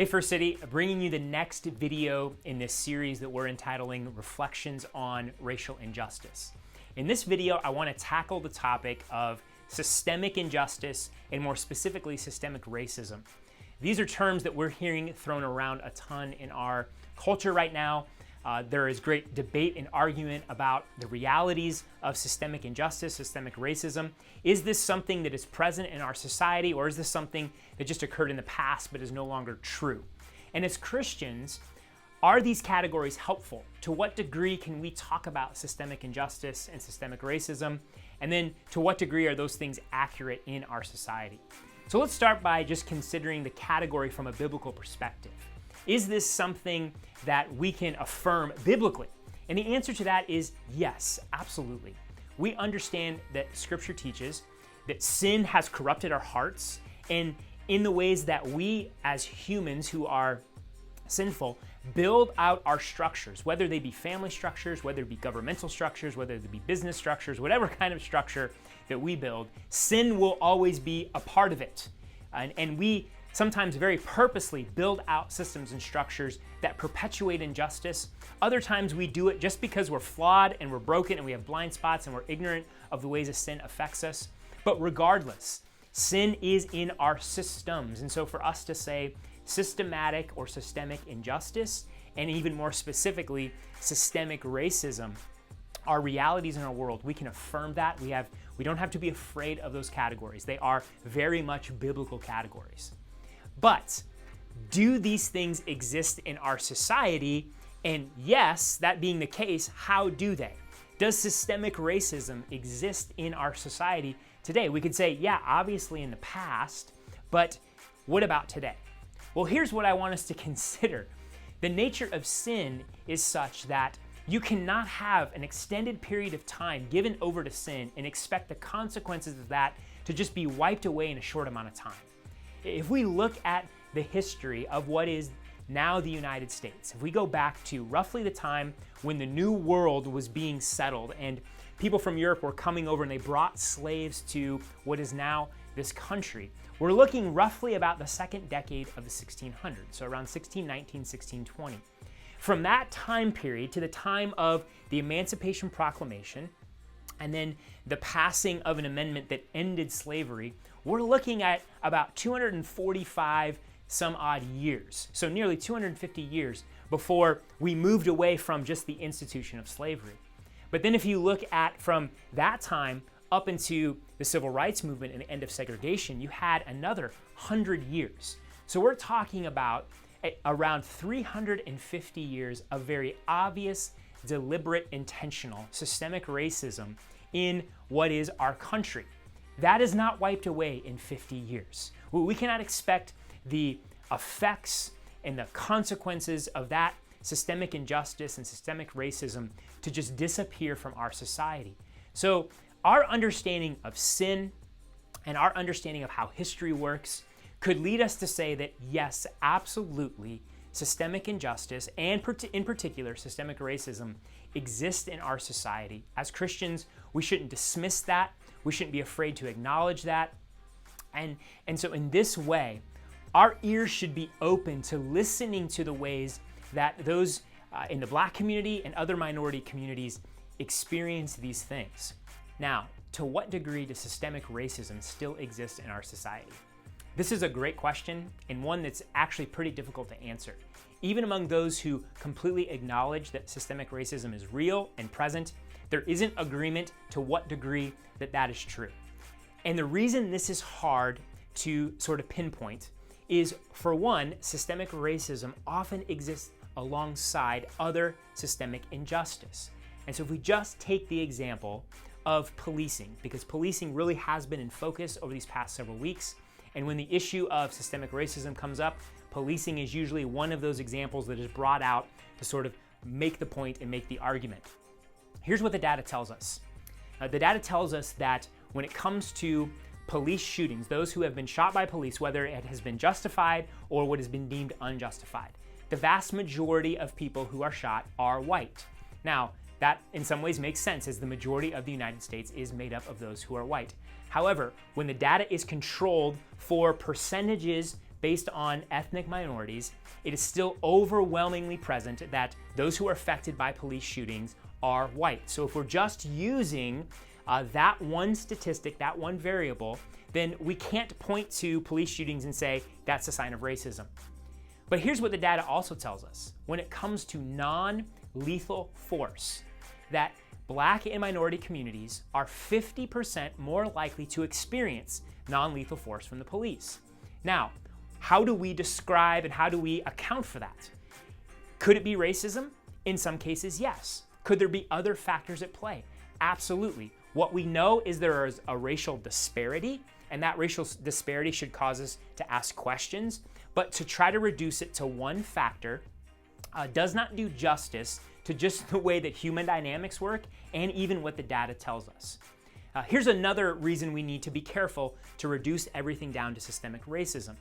Hey First City, bringing you the next video in this series that we're entitling Reflections on Racial Injustice. In this video, I want to tackle the topic of systemic injustice and more specifically systemic racism. These are terms that we're hearing thrown around a ton in our culture right now. There is great debate and argument about the realities of systemic injustice, systemic racism. Is this something that is present in our society, or is this something that just occurred in the past but is no longer true? And as Christians, are these categories helpful? To what degree can we talk about systemic injustice and systemic racism? And then to what degree are those things accurate in our society? So let's start by just considering the category from a biblical perspective. Is this something that we can affirm biblically? And the answer to that is yes, absolutely. We understand that Scripture teaches that sin has corrupted our hearts, and in the ways that we as humans who are sinful build out our structures, whether they be family structures, whether it be governmental structures, whether they be business structures, whatever kind of structure that we build, sin will always be a part of it. And we sometimes very purposely build out systems and structures that perpetuate injustice. Other times we do it just because we're flawed and we're broken and we have blind spots and we're ignorant of the ways that sin affects us. But regardless, sin is in our systems. And so for us to say systematic or systemic injustice, and even more specifically, systemic racism, are realities in our world. We can affirm that. We don't have to be afraid of those categories. They are very much biblical categories. But do these things exist in our society? And yes, that being the case, how do they? Does systemic racism exist in our society today? We could say, yeah, obviously in the past, but what about today? Well, here's what I want us to consider. The nature of sin is such that you cannot have an extended period of time given over to sin and expect the consequences of that to just be wiped away in a short amount of time. If we look at the history of what is now the United States, if we go back to roughly the time when the New World was being settled and people from Europe were coming over and they brought slaves to what is now this country, we're looking roughly about the second decade of the 1600s, so around 1619, 1620. From that time period to the time of the Emancipation Proclamation, and then the passing of an amendment that ended slavery, we're looking at about 245 some odd years. So nearly 250 years before we moved away from just the institution of slavery. But then if you look at from that time up into the civil rights movement and the end of segregation, you had another 100 years. So we're talking about around 350 years of very obvious, deliberate, intentional, systemic racism in what is our country. That is not wiped away in 50 years. We cannot expect the effects and the consequences of that systemic injustice and systemic racism to just disappear from our society. So our understanding of sin and our understanding of how history works could lead us to say that yes, absolutely, systemic injustice and in particular systemic racism exist in our society. As Christians, we shouldn't dismiss that. We shouldn't be afraid to acknowledge that. And so in this way, our ears should be open to listening to the ways that those in the Black community and other minority communities experience these things. Now, to what degree does systemic racism still exist in our society? This is a great question and one that's actually pretty difficult to answer. Even among those who completely acknowledge that systemic racism is real and present, there isn't agreement to what degree that is true. And the reason this is hard to sort of pinpoint is, for one, systemic racism often exists alongside other systemic injustice. And so if we just take the example of policing, because policing really has been in focus over these past several weeks, and when the issue of systemic racism comes up, policing is usually one of those examples that is brought out to sort of make the point and make the argument. Here's what the data tells us. The data tells us that when it comes to police shootings, those who have been shot by police, whether it has been justified or what has been deemed unjustified, the vast majority of people who are shot are white. Now, that in some ways makes sense, as the majority of the United States is made up of those who are white. However, when the data is controlled for percentages based on ethnic minorities, it is still overwhelmingly present that those who are affected by police shootings are white. So if we're just using that one statistic, that one variable, then we can't point to police shootings and say that's a sign of racism. But here's what the data also tells us. When it comes to non-lethal force, that Black and minority communities are 50% more likely to experience non-lethal force from the police. Now, how do we describe and how do we account for that? Could it be racism? In some cases, yes. Could there be other factors at play? Absolutely. What we know is there is a racial disparity, and that racial disparity should cause us to ask questions, but to try to reduce it to one factor does not do justice to just the way that human dynamics work and even what the data tells us. Here's another reason we need to be careful to reduce everything down to systemic racism.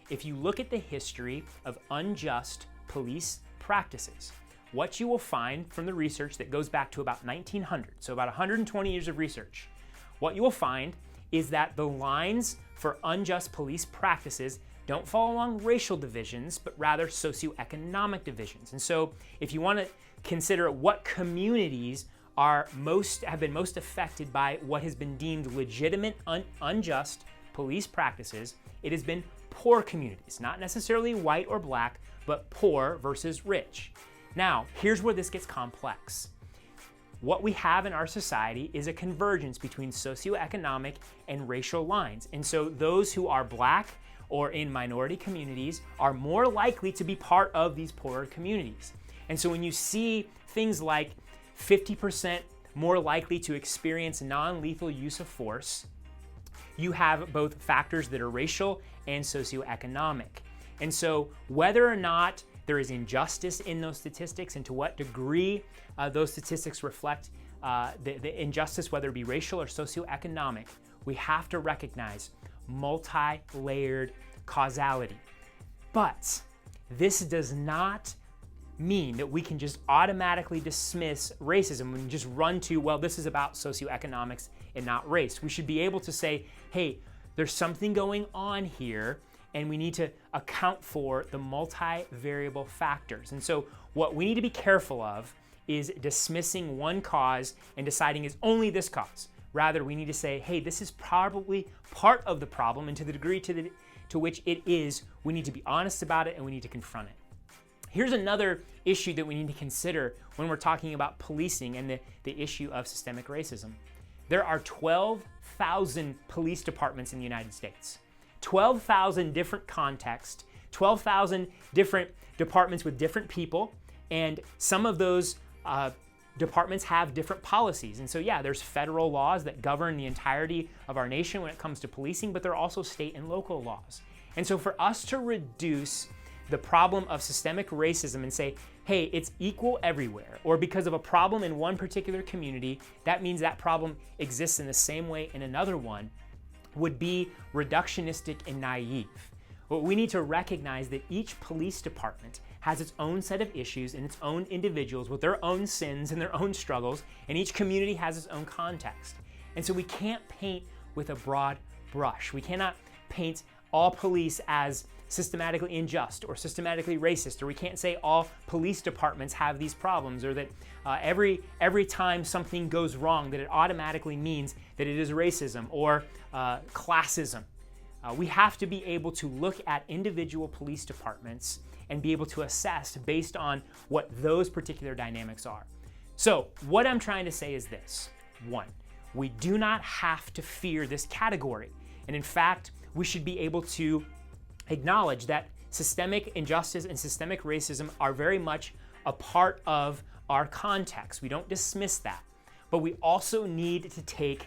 If you look at the history of unjust police practices, what you will find from the research that goes back to about 1900, so about 120 years of research, what you will find is that the lines for unjust police practices don't fall along racial divisions, but rather socioeconomic divisions. And so if you want to consider what communities have been most affected by what has been deemed legitimate unjust police practices, it has been poor communities, not necessarily white or Black, but poor versus rich. Now, here's where this gets complex. What we have in our society is a convergence between socioeconomic and racial lines. And so those who are Black or in minority communities are more likely to be part of these poorer communities. And so when you see things like 50% more likely to experience non-lethal use of force, you have both factors that are racial and socioeconomic. And so whether or not there is injustice in those statistics and to what degree those statistics reflect the injustice, whether it be racial or socioeconomic, we have to recognize multi-layered causality. But this does not mean that we can just automatically dismiss racism and just run to, well, this is about socioeconomics and not race. We should be able to say, hey, there's something going on here and we need to account for the multivariable factors. And so what we need to be careful of is dismissing one cause and deciding it's only this cause. Rather, we need to say, hey, this is probably part of the problem, and to the degree to which it is, we need to be honest about it and we need to confront it. Here's another issue that we need to consider when we're talking about policing and the issue of systemic racism. There are 12,000 police departments in the United States. 12,000 different contexts, 12,000 different departments with different people, and some of those departments have different policies. And so yeah, there's federal laws that govern the entirety of our nation when it comes to policing, but there are also state and local laws. And so for us to reduce the problem of systemic racism and say, hey, it's equal everywhere, or because of a problem in one particular community, that means that problem exists in the same way in another one, would be reductionistic and naive. But we need to recognize that each police department has its own set of issues and its own individuals with their own sins and their own struggles, and each community has its own context. And so we can't paint with a broad brush. We cannot paint all police as systematically unjust or systematically racist, or we can't say all police departments have these problems, or that every time something goes wrong that it automatically means that it is racism or classism. We have to be able to look at individual police departments and be able to assess based on what those particular dynamics are. So what I'm trying to say is this. One, we do not have to fear this category. And in fact, we should be able to acknowledge that systemic injustice and systemic racism are very much a part of our context. We don't dismiss that. But we also need to take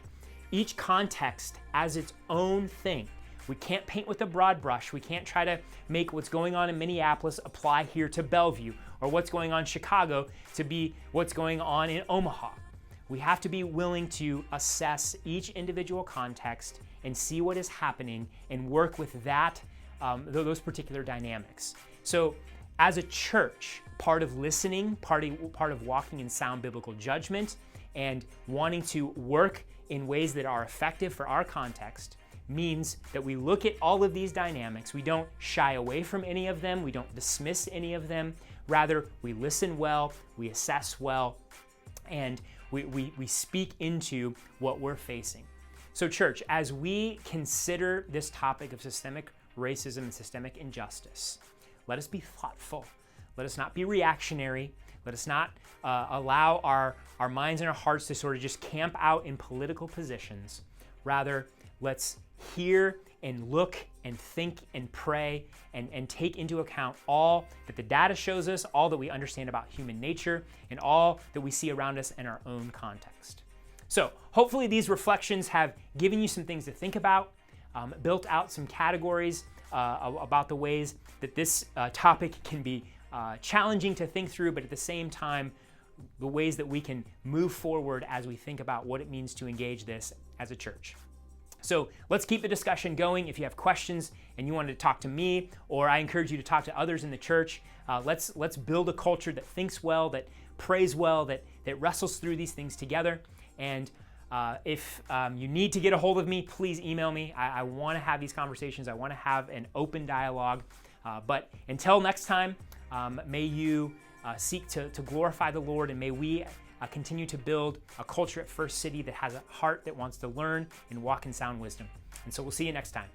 each context as its own thing. We can't paint with a broad brush. We can't try to make what's going on in Minneapolis apply here to Bellevue, or what's going on in Chicago to be what's going on in Omaha. We have to be willing to assess each individual context and see what is happening and work with that, those particular dynamics. So as a church, part of listening, part of walking in sound biblical judgment and wanting to work in ways that are effective for our context means that we look at all of these dynamics. We don't shy away from any of them. We don't dismiss any of them. Rather, we listen well, we assess well, and we speak into what we're facing. So church, as we consider this topic of systemic racism and systemic injustice, let us be thoughtful. Let us not be reactionary. Let us not allow our minds and our hearts to sort of just camp out in political positions. Rather, let's hear and look and think and pray and take into account all that the data shows us, all that we understand about human nature, and all that we see around us in our own context. So hopefully these reflections have given you some things to think about, built out some categories about the ways that this topic can be challenging to think through, but at the same time, the ways that we can move forward as we think about what it means to engage this as a church. So let's keep the discussion going. If you have questions and you want to talk to me, or I encourage you to talk to others in the church, let's build a culture that thinks well, that prays well, that wrestles through these things together. And if you need to get a hold of me, please email me. I want to have these conversations. I want to have an open dialogue. But until next time, may you seek to glorify the Lord, and may we continue to build a culture at First City that has a heart that wants to learn and walk in sound wisdom. And so we'll see you next time.